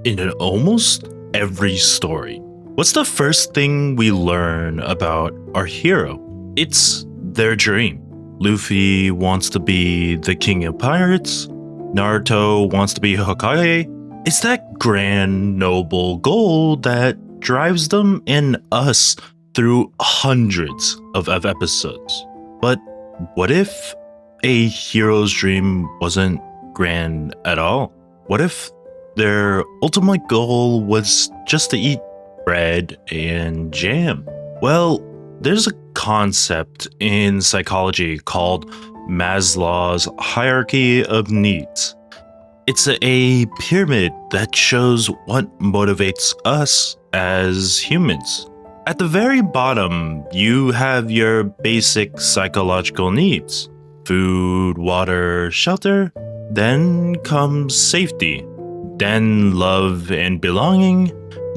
in almost every story. What's the first thing we learn about our hero? It's their dream. Luffy wants to be the king of pirates. Naruto wants to be Hokage. It's that grand, noble goal that drives them and us through hundreds of episodes. But what if a hero's dream wasn't grand at all? What if their ultimate goal was just to eat bread and jam? Well, there's a concept in psychology called Maslow's hierarchy of needs. It's a pyramid that shows what motivates us as humans. At the very bottom, you have your basic psychological needs: food, water, shelter. Then comes safety, then love and belonging,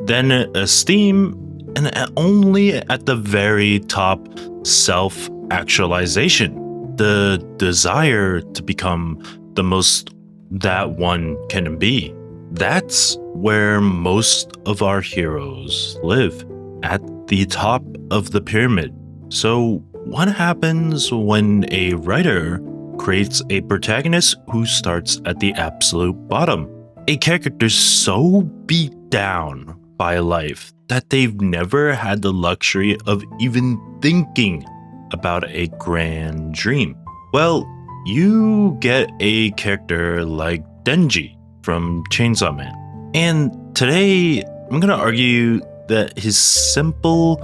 then esteem, and only at the very top, self-actualization, the desire to become the most that one can be. That's where most of our heroes live, at the top of the pyramid. So what happens when a writer creates a protagonist who starts at the absolute bottom? A character so beat down by life that they've never had the luxury of even thinking about a grand dream. Well, you get a character like Denji from Chainsaw Man. And today, I'm gonna argue that his simple,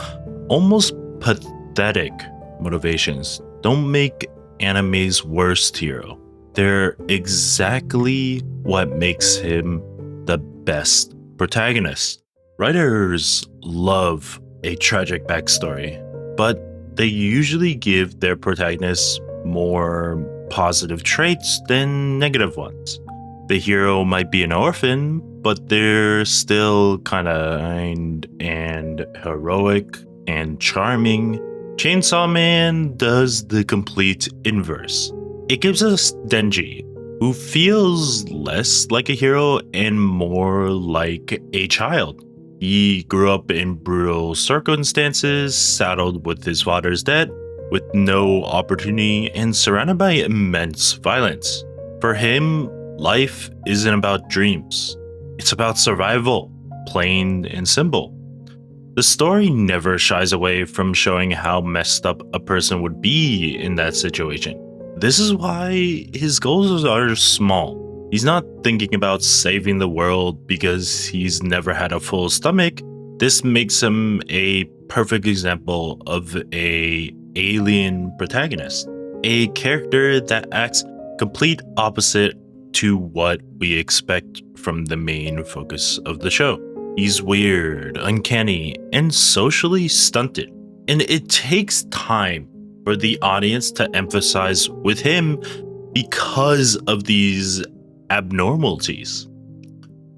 almost pathetic motivations don't make anime's worst hero. They're exactly what makes him the best protagonist. Writers love a tragic backstory, but they usually give their protagonists more positive traits than negative ones. The hero might be an orphan, but they're still kind and heroic and charming. Chainsaw Man does the complete inverse. It gives us Denji, who feels less like a hero and more like a child. He grew up in brutal circumstances, saddled with his father's debt, with no opportunity, and surrounded by immense violence. For him, life isn't about dreams. It's about survival, plain and simple. The story never shies away from showing how messed up a person would be in that situation. This is why his goals are small. He's not thinking about saving the world because he's never had a full stomach. This makes him a perfect example of a alien protagonist, a character that acts complete opposite to what we expect from the main focus of the show. He's weird, uncanny, and socially stunted. And it takes time for the audience to emphasize with him because of these abnormalities.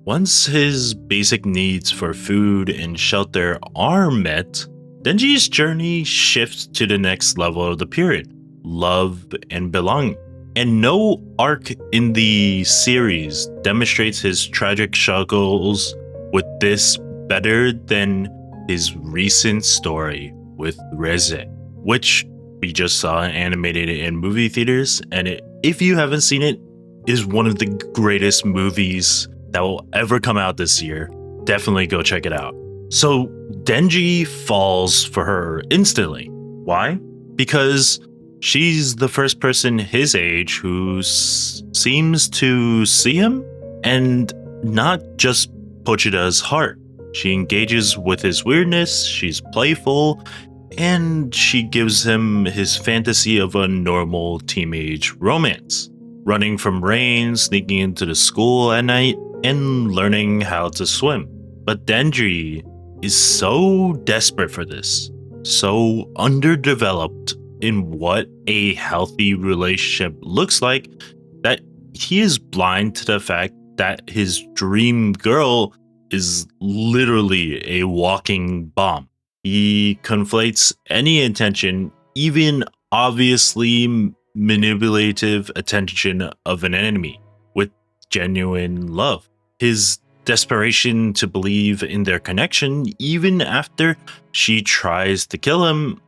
Once his basic needs for food and shelter are met, Denji's journey shifts to the next level of the period: love and belonging. And no arc in the series demonstrates his tragic struggles with this better than his recent story with Reze, which we just saw animated in movie theaters, and if you haven't seen it, is one of the greatest movies that will ever come out this year. Definitely go check it out. So Denji falls for her instantly. Why? Because she's the first person his age who seems to see him, and not just Pochida's heart. She engages with his weirdness, she's playful, and she gives him his fantasy of a normal teenage romance. Running from rain, sneaking into the school at night, and learning how to swim. But Denji is so desperate for this, so underdeveloped in what a healthy relationship looks like, that he is blind to the fact that his dream girl is literally a walking bomb. He conflates any intention, even obviously manipulative attention of an enemy, with genuine love. His desperation to believe in their connection, even after she tries to kill him,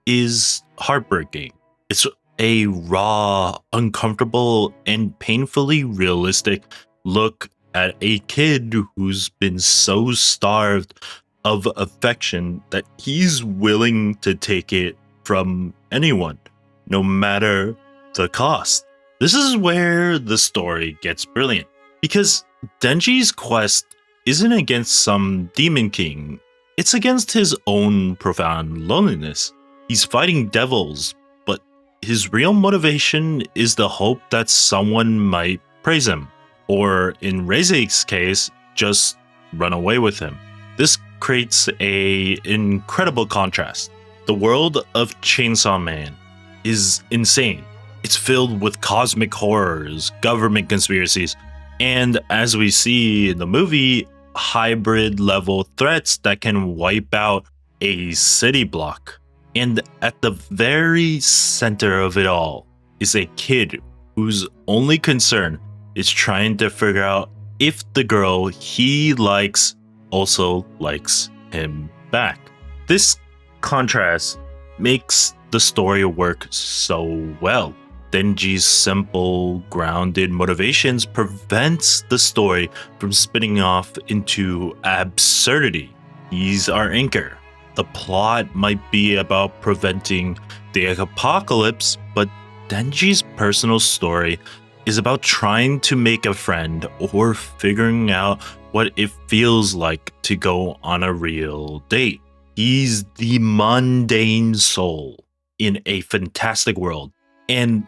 is heartbreaking. It's a raw, uncomfortable, and painfully realistic look at a kid who's been so starved of affection that he's willing to take it from anyone, no matter the cost. This is where the story gets brilliant, because Denji's quest isn't against some demon king, it's against his own profound loneliness. He's fighting devils, but his real motivation is the hope that someone might praise him, or in Reise's case, just run away with him. This creates a incredible contrast. The world of Chainsaw Man is insane. It's filled with cosmic horrors, government conspiracies, and as we see in the movie, hybrid level threats that can wipe out a city block. And at the very center of it all is a kid whose only concern is trying to figure out if the girl he likes also likes him back. This contrast makes the story work so well. Denji's simple, grounded motivations prevents the story from spinning off into absurdity. He's our anchor. The plot might be about preventing the apocalypse, but Denji's personal story is about trying to make a friend or figuring out what it feels like to go on a real date. He's the mundane soul in a fantastic world, and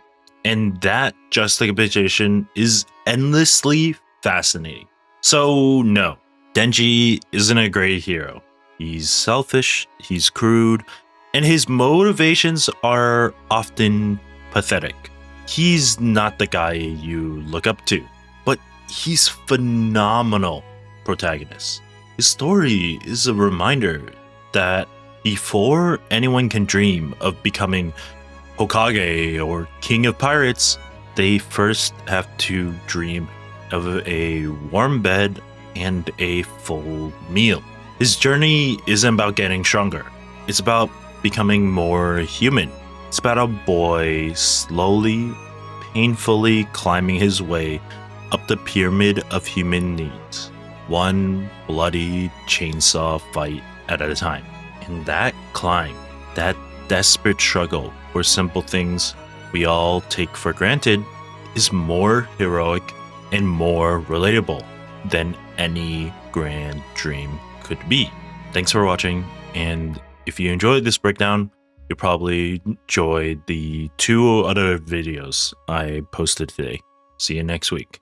that juxtaposition is endlessly fascinating. So no, Denji isn't a great hero. He's selfish, he's crude, and his motivations are often pathetic. He's not the guy you look up to, but he's phenomenal protagonist. His story is a reminder that before anyone can dream of becoming Hokage or King of Pirates, they first have to dream of a warm bed and a full meal. His journey isn't about getting stronger. It's about becoming more human. It's about a boy slowly, painfully climbing his way up the pyramid of human needs, one bloody chainsaw fight at a time. And that climb, that desperate struggle for simple things we all take for granted, is more heroic and more relatable than any grand dream could be. Thanks for watching, and if you enjoyed this breakdown, you'll probably enjoy the 2 other videos I posted today. See you next week.